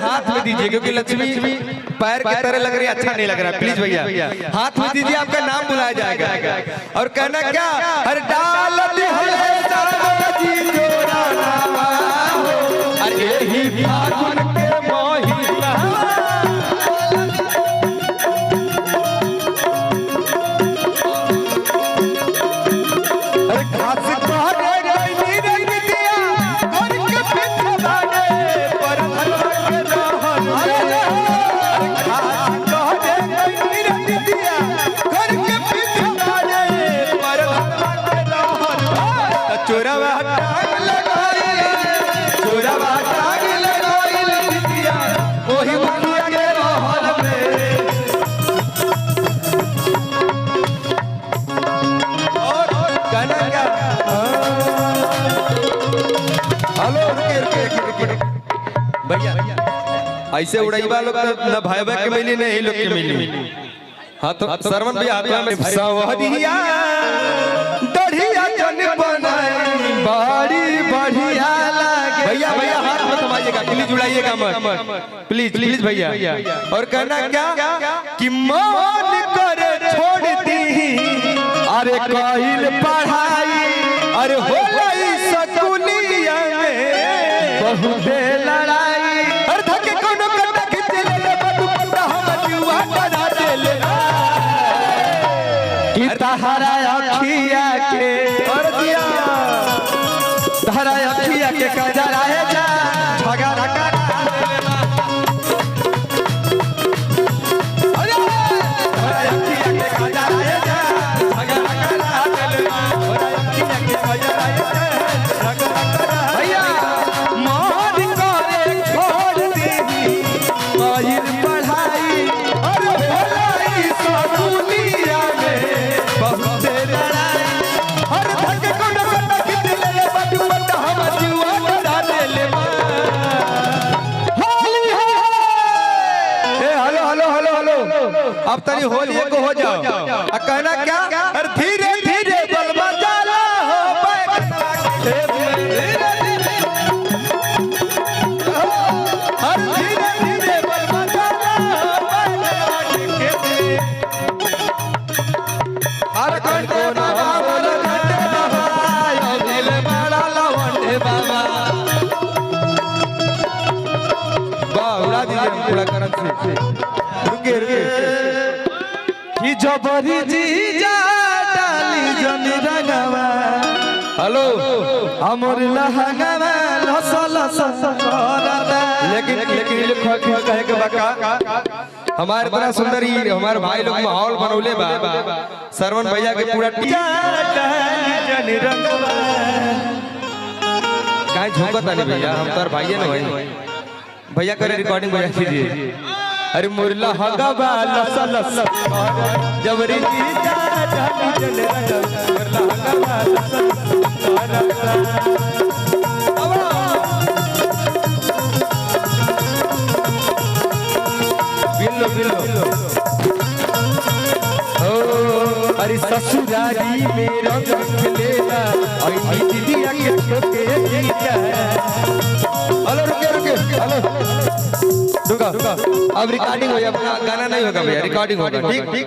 हाथ में दीजिए, क्योंकि लक्ष्मी पैर की तरह लग रही है, अच्छा नहीं लग रहा। प्लीज भैया हाथ में दीजिए, आपका नाम बुलाया जाएगा। और कहना क्या, हर डाल फागुन के मोहिना भैया ऐसे उड़ाइबा लोग न भाई भाई के मिली नहीं लोग के मिली। हाँ तो सरवन भैया हाथ में सवहदिया दढ़िया जन बनाई बड़ी बढ़िया लागे। भैया भैया हाथ में थमाइएगा, प्लीज उड़ाइएगा मत, प्लीज प्लीज भैया। और कहना क्या कि मन करे छोड़ दी अरे कहिल पढ़ाई, अरे हो गई सकुलिया में बहुत लड़ाई, अरे धके कोनो कटा खींच ले बटू पटा हम जुआ करा दे ले कि तहरा अखिया के और दिया तहरा अखिया के कजरा है जा झगड़ा कर अरे तहरा अखिया के कजरा है जा झगड़ा करा दे तहरा अखिया के कजरा है जा झगड़ा करा भैया मान करे छोड़ दे कहिल पढ़ाई, अरे भलाई सकुलिया में बहुत लड़ाई, अरे धके कोनो कटा खींच ले बटू पटा हम जुआ करा दे ले होली है। ए हेलो हेलो हेलो हेलो अब तनी होली को हो जाओ। कहना क्या, अरे धीरे धीरे बलमा जाला हो बैठवा के खेत में, धीरे धीरे हर धीरे धीरे बलमा जाला हो बैठवा के खेत में। हर घंटे बाबा हर घंटे बाबा यो दिल बड़ा लवंडे बाबा बावड़ा दीजिए पूरा करन से रुके रुके कि जबरी जी जा डाली जन रंगवा हेलो हमर लहंगवा लस लस करदा। लेकिन कहे के बाका हमारे इतना सुंदर ही हमारे भाई लोग माहौल बनौले बा सरवन भैया के पूरा जन रंगवा काहे झुकत आनी भैया, हम तार भाई है ना भाई। भैया करे रिकॉर्डिंग भैया कीजिए। अरे मुरला हगवा लस लस जबरी जी जा डाली जन रंगवा मुरला हगवा लस बिल्लो बिल्लो ओ अरे ससुरारी में रंग खिलेला आई दीदिया के ठोके गीता। हेलो रुके रुके हेलो रुका अब रिकॉर्डिंग हो जाए, अपना गाना नहीं होगा भैया, रिकॉर्डिंग होगा। ठीक ठीक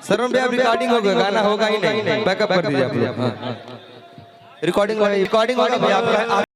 सरवन भैया अब रिकॉर्डिंग होगा, गाना होगा ही नहीं, बैकअप कर दीजिए आप। रिकॉर्डिंग होगा भैया।